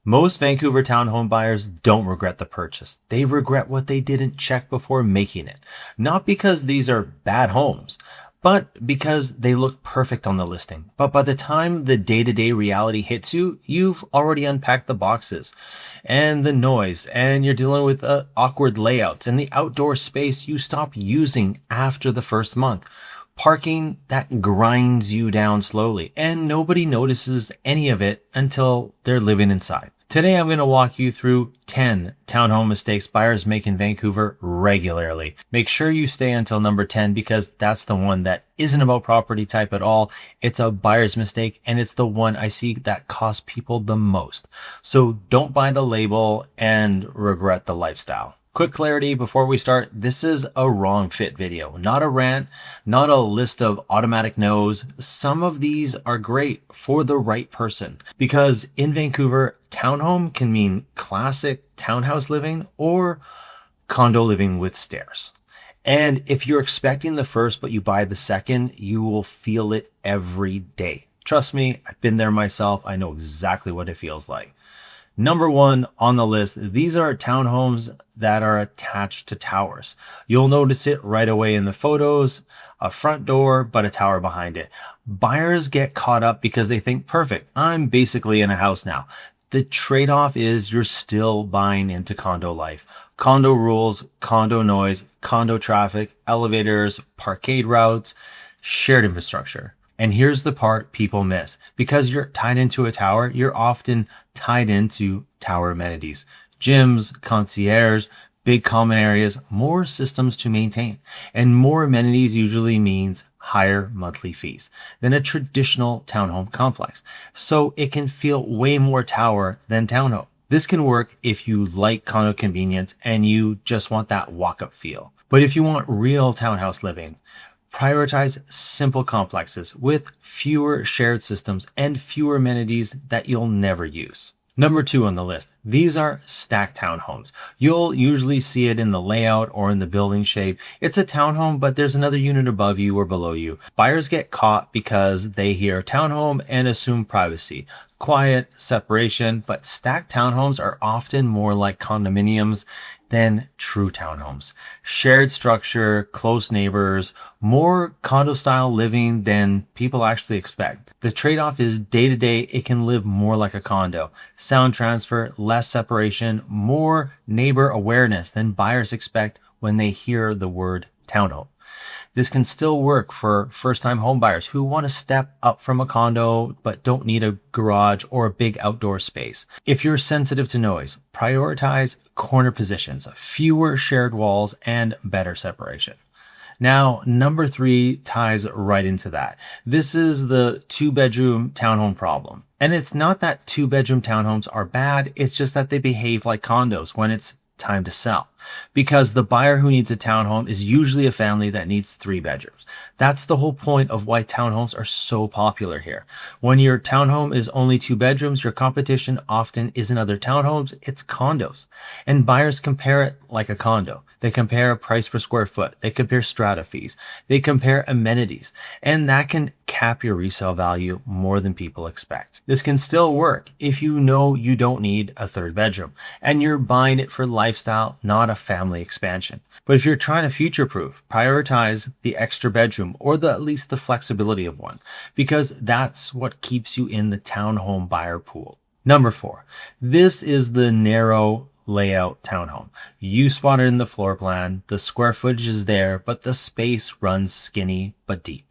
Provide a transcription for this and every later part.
Most Vancouver townhome buyers don't regret the purchase. They regret what they didn't check before making it. Not because these are bad homes, but because they look perfect on the listing. But by the time the day-to-day reality hits you, you've already unpacked the boxes and the noise, and you're dealing with awkward layouts and the outdoor space you stop using after the first month. Parking that grinds you down slowly, and nobody notices any of it until they're living inside. Today, I'm going to walk you through 10 townhome mistakes buyers make in Vancouver regularly. Make sure you stay until number 10 because that's the one that isn't about property type at all. It's a buyer's mistake, and it's the one I see that costs people the most. So don't buy the label and regret the lifestyle. Quick clarity before we start, this is a wrong fit video, not a rant, not a list of automatic no's. Some of these are great for the right person because in Vancouver, townhome can mean classic townhouse living or condo living with stairs. And if you're expecting the first, but you buy the second, you will feel it every day. Trust me, I've been there myself. I know exactly what it feels like. Number one on the list, these are townhomes that are attached to towers. You'll notice it right away in the photos, a front door, but a tower behind it. Buyers get caught up because they think, perfect, I'm basically in a house now. The trade-off is you're still buying into condo life. Condo rules, condo noise, condo traffic, elevators, parkade routes, shared infrastructure. And here's the part people miss. Because you're tied into a tower, you're often tied into tower amenities, gyms, concierge, big common areas, more systems to maintain. And more amenities usually means higher monthly fees than a traditional townhome complex. So it can feel way more tower than townhome. This can work if you like condo convenience and you just want that walk-up feel. But if you want real townhouse living, prioritize simple complexes with fewer shared systems and fewer amenities that you'll never use. Number 2 on the list, these are stacked townhomes. You'll usually see it in the layout or in the building shape. It's a townhome, but there's another unit above you or below you. Buyers get caught because they hear townhome and assume privacy, quiet, separation, but stacked townhomes are often more like condominiums than true townhomes. Shared structure, close neighbors, more condo style living than people actually expect. The trade-off is day to day, it can live more like a condo. Sound transfer, less separation, more neighbor awareness than buyers expect when they hear the word townhome. This can still work for first-time home buyers who want to step up from a condo but don't need a garage or a big outdoor space. If you're sensitive to noise, prioritize corner positions, fewer shared walls, and better separation. Now, number 3 ties right into that. This is the 2-bedroom townhome problem. And it's not that 2-bedroom townhomes are bad, it's just that they behave like condos when it's time to sell, because the buyer who needs a townhome is usually a family that needs 3 bedrooms. That's the whole point of why townhomes are so popular here. When your townhome is only 2 bedrooms, your competition often isn't other townhomes, it's condos. And buyers compare it like a condo. They compare price per square foot. They compare strata fees. They compare amenities. And that can cap your resale value more than people expect. This can still work if you know you don't need a 3rd bedroom and you're buying it for lifestyle, not a family expansion. But if you're trying to future-proof, prioritize the extra bedroom or at least the flexibility of one, because that's what keeps you in the townhome buyer pool. Number 4, this is the narrow layout townhome. You spot it in the floor plan. The square footage is there, but the space runs skinny but deep.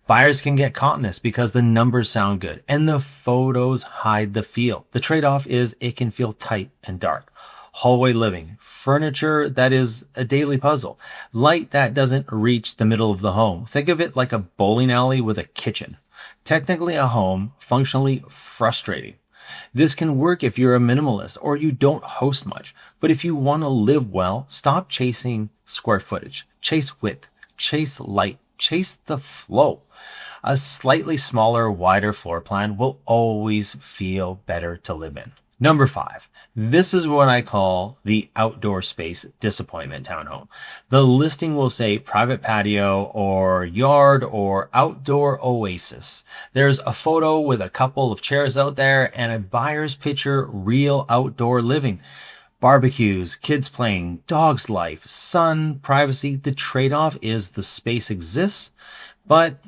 Buyers can get caught in this because the numbers sound good and the photos hide the feel. The trade-off is it can feel tight and dark. Hallway living, furniture that is a daily puzzle, light that doesn't reach the middle of the home. Think of it like a bowling alley with a kitchen. Technically a home, functionally frustrating. This can work if you're a minimalist or you don't host much. But if you want to live well, stop chasing square footage. Chase width, chase light, chase the flow. A slightly smaller, wider floor plan will always feel better to live in. Number 5, this is what I call the outdoor space disappointment townhome. The listing will say private patio or yard or outdoor oasis. There's a photo with a couple of chairs out there and a buyer's picture real outdoor living. Barbecues, kids playing, dog's life, sun, privacy. The trade-off is the space exists, but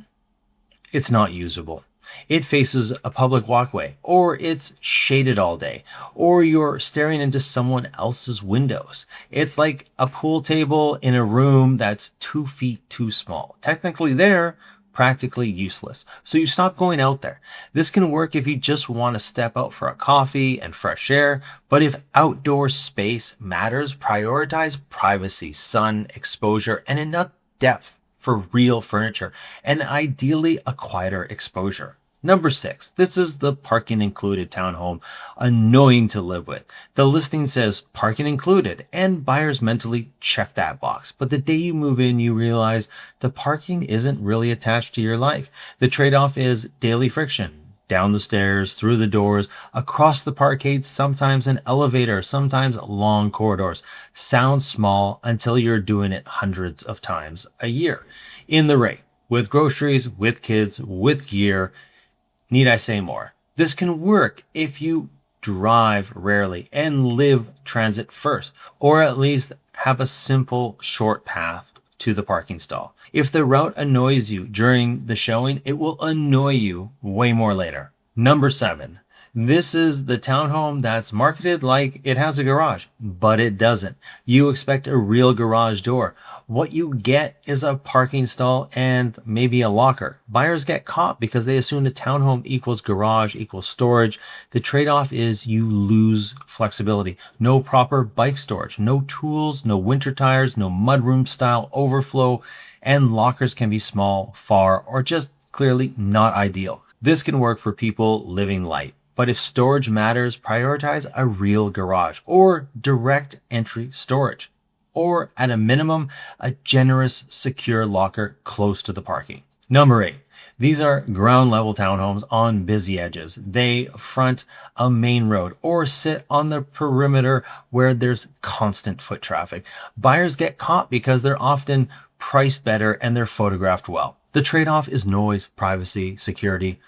it's not usable. It faces a public walkway, or it's shaded all day, or you're staring into someone else's windows. It's like a pool table in a room that's 2 feet too small. Technically there, practically useless. So you stop going out there. This can work if you just want to step out for a coffee and fresh air, but if outdoor space matters, prioritize privacy, sun, exposure, and enough depth for real furniture, and ideally a quieter exposure. Number 6, this is the parking included townhome, annoying to live with. The listing says parking included, and buyers mentally check that box. But the day you move in, you realize the parking isn't really attached to your life. The trade-off is daily friction. Down the stairs, through the doors, across the parkade, sometimes an elevator, sometimes long corridors. Sounds small until you're doing it hundreds of times a year. In the rain, with groceries, with kids, with gear. Need I say more? This can work if you drive rarely and live transit first, or at least have a simple short path to the parking stall. If the route annoys you during the showing, it will annoy you way more later. Number 7. This is the townhome that's marketed like it has a garage, but it doesn't. You expect a real garage door. What you get is a parking stall and maybe a locker. Buyers get caught because they assume a townhome equals garage equals storage. The trade-off is you lose flexibility. No proper bike storage, no tools, no winter tires, no mudroom style overflow, and lockers can be small, far, or just clearly not ideal. This can work for people living light. But if storage matters, prioritize a real garage or direct entry storage, or at a minimum, a generous, secure locker close to the parking. Number 8, these are ground level townhomes on busy edges. They front a main road or sit on the perimeter where there's constant foot traffic. Buyers get caught because they're often priced better and they're photographed well. The trade-off is noise, privacy, security.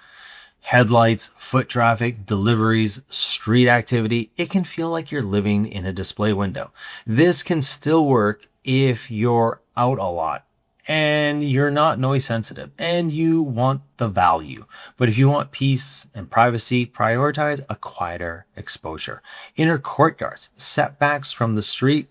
Headlights, foot traffic, deliveries, street activity. It can feel like you're living in a display window. This can still work if you're out a lot and you're not noise sensitive and you want the value. But if you want peace and privacy, prioritize a quieter exposure. Inner courtyards, setbacks from the street,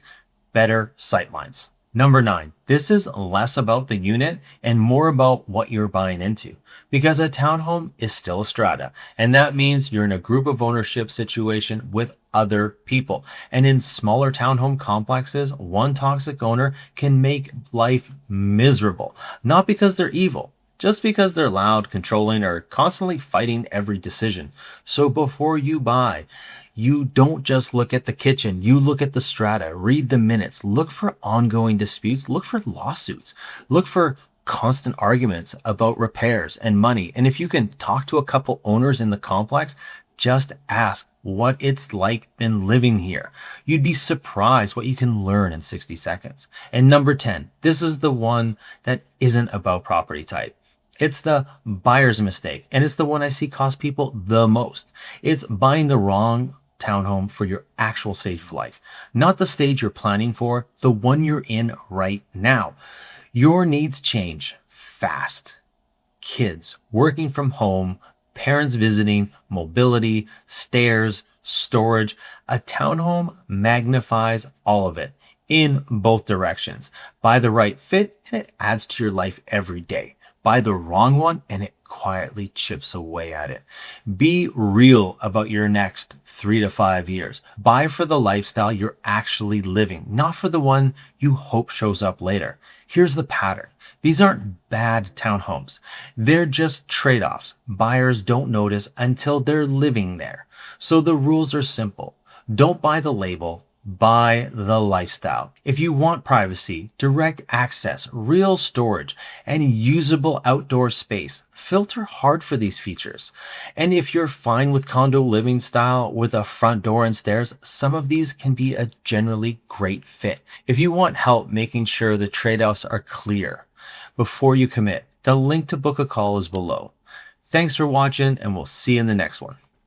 better sightlines. Number 9, this is less about the unit and more about what you're buying into, because a townhome is still a strata, and that means you're in a group of ownership situation with other people. And in smaller townhome complexes, one toxic owner can make life miserable, not because they're evil, just because they're loud, controlling, or constantly fighting every decision. So before you buy, you don't just look at the kitchen, you look at the strata, read the minutes, look for ongoing disputes, look for lawsuits, look for constant arguments about repairs and money. And if you can talk to a couple owners in the complex, just ask what it's like in living here. You'd be surprised what you can learn in 60 seconds. And number 10, this is the one that isn't about property type. It's the buyer's mistake, and it's the one I see cost people the most. It's buying the wrong townhome for your actual stage of life, not the stage you're planning for, the one you're in right now. Your needs change fast. Kids, working from home, parents visiting, mobility, stairs, storage. A townhome magnifies all of it in both directions. Buy the right fit and it adds to your life every day. Buy the wrong one and it quietly chips away at it. Be real about your next 3 to 5 years. Buy for the lifestyle you're actually living, not for the one you hope shows up later. Here's the pattern. These aren't bad townhomes. They're just trade-offs buyers don't notice until they're living there. So the rules are simple. Don't buy the label, buy the lifestyle. If you want privacy, direct access, real storage, and usable outdoor space, filter hard for these features. And if you're fine with condo living style with a front door and stairs, some of these can be a generally great fit. If you want help making sure the trade-offs are clear before you commit, the link to book a call is below. Thanks for watching, and we'll see you in the next one.